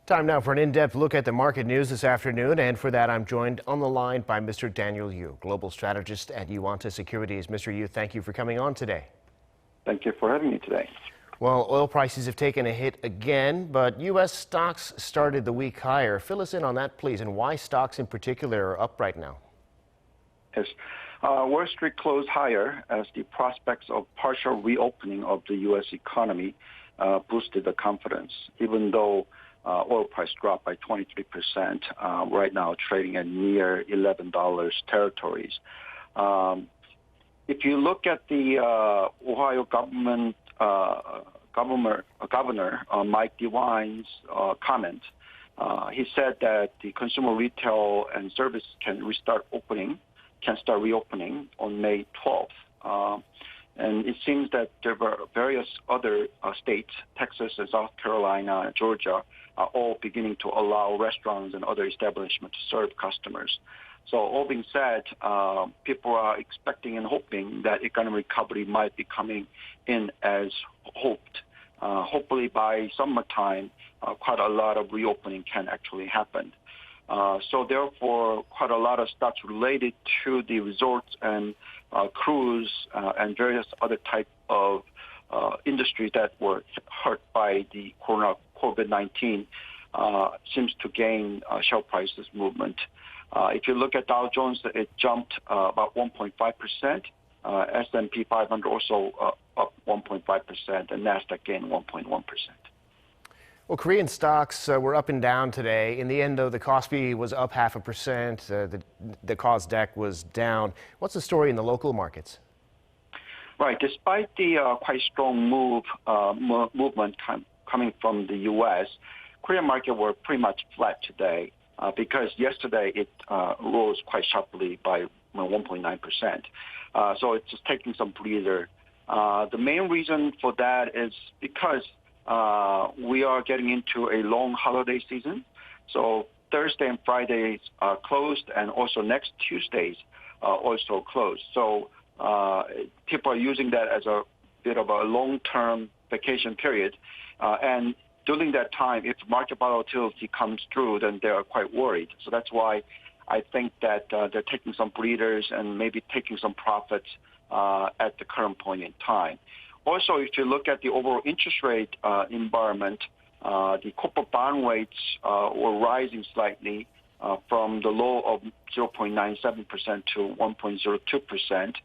Time now for an in-depth look at the market news this afternoon, and for that I'm joined on the line by Mr. Daniel Yu, global strategist at Yuanta Securities. Mr. Yu, thank you for coming on today. Thank you for having me today. Well, oil prices have taken a hit again, but U.S. stocks started the week higher. Fill us in on that, please, and why stocks in particular are up right now. Yes. Wall Street closed higher as the prospects of partial reopening of the U.S. economy boosted the confidence, even though oil price dropped by 23%, right now trading at near $11 territories. If you look at the Ohio Governor Mike DeWine's comment, he said that the consumer retail and service can start reopening on May 12th. And it seems that there were various other states, Texas and South Carolina and Georgia, are all beginning to allow restaurants and other establishments to serve customers. So all being said, people are expecting and hoping that economic recovery might be coming in as hoped. Hopefully by summertime, quite a lot of reopening can actually happen. So therefore, quite a lot of stocks related to the resorts and cruise and various other type of industry that were hurt by the COVID-19 seems to gain share prices movement. If you look at Dow Jones, it jumped about 1.5%. S&P 500 also up 1.5%, and NASDAQ gained 1.1%. Well, Korean stocks were up and down today. In the end, though, the KOSPI was up 0.5%. The KOSDAQ was down. What's the story in the local markets? Right. Despite the quite strong movement coming from the U.S., Korean market were pretty much flat today because yesterday it rose quite sharply by 1.9%. So it's just taking some breather. The main reason for that is because we are getting into a long holiday season. So Thursday and Fridays are closed, and also next Tuesdays are also closed. So people are using that as a bit of a long-term vacation period. And during that time, if market volatility comes through, then they are quite worried. So that's why I think that they're taking some breathers and maybe taking some profits at the current point in time. Also, if you look at the overall interest rate environment, the corporate bond rates were rising slightly from the low of 0.97% to 1.02%.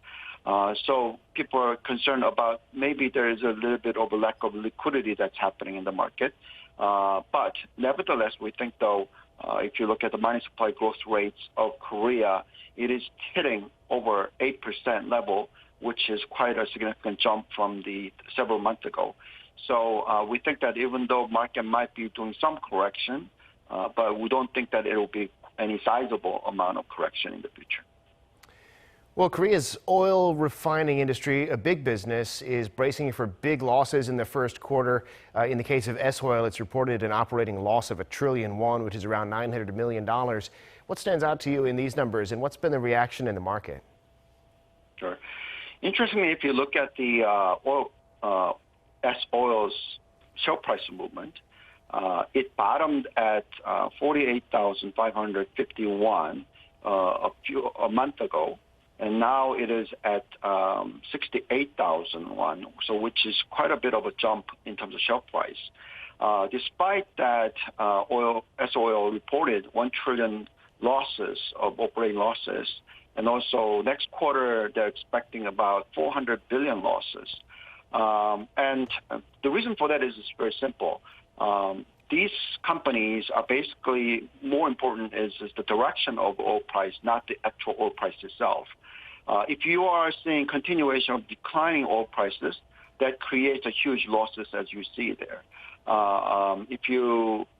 So people are concerned about maybe there is a little bit of a lack of liquidity that's happening in the market. But nevertheless, we think, though, if you look at the money supply growth rates of Korea, it is hitting over 8% level, which is quite a significant jump from the several months ago. So we think that even though market might be doing some correction, but we don't think that it will be any sizable amount of correction in the future. Well, Korea's oil refining industry, a big business, is bracing for big losses in the first quarter. In the case of S-Oil, it's reported an operating loss of $1 trillion, which is around $900 million. What stands out to you in these numbers, and what's been the reaction in the market? Sure. Interestingly, if you look at the S-Oil's share price movement, it bottomed at 48,551 a month ago. And now it is at 68,001, so which is quite a bit of a jump in terms of share price. Despite that, S-Oil reported $1 trillion operating losses, and also next quarter they're expecting about 400 billion losses. And the reason for that is very simple. These companies are basically, more important is the direction of oil price, not the actual oil price itself. If you are seeing continuation of declining oil prices, that creates a huge losses as you see there.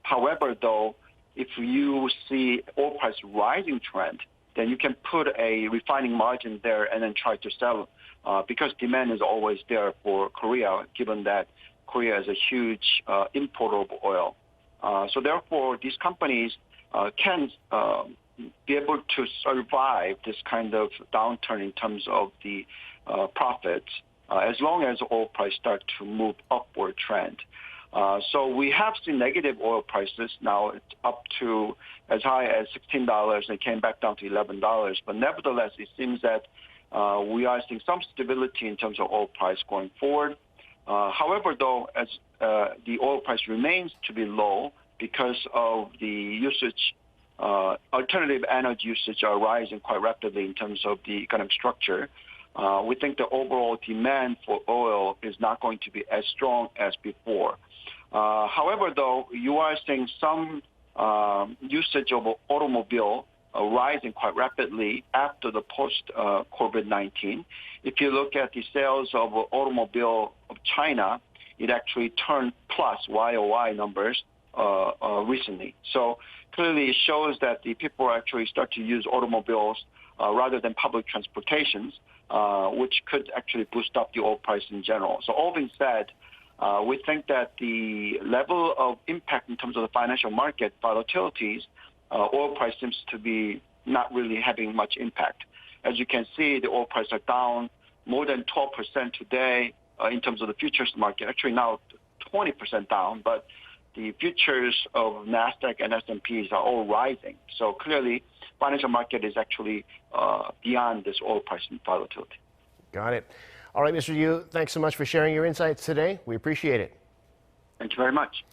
However, though, if you see oil price rising trend, then you can put a refining margin there and then try to sell because demand is always there for Korea, given that Korea is a huge importer of oil. So therefore, these companies can be able to survive this kind of downturn in terms of the profits as long as oil price start to move upward trend. So we have seen negative oil prices. Now it's up to as high as $16 and came back down to $11. But nevertheless, it seems that we are seeing some stability in terms of oil price going forward. However, though, as the oil price remains to be low because of the usage, alternative energy usage are rising quite rapidly in terms of the economic structure. We think the overall demand for oil is not going to be as strong as before. However, though, you are seeing some usage of automobile rising quite rapidly after the post-COVID-19. If you look at the sales of automobile of China, it actually turned plus YOY numbers recently. So clearly it shows that the people actually start to use automobiles rather than public transportations, which could actually boost up the oil price in general. So all being said, we think that the level of impact in terms of the financial market volatilities, oil price seems to be not really having much impact. As you can see, the oil price are down more than 12% today in terms of the futures market. Actually now 20% down, but the futures of NASDAQ and S&Ps are all rising. So clearly, financial market is actually beyond this oil price volatility. Got it. All right, Mr. Yu, thanks so much for sharing your insights today. We appreciate it. Thank you very much.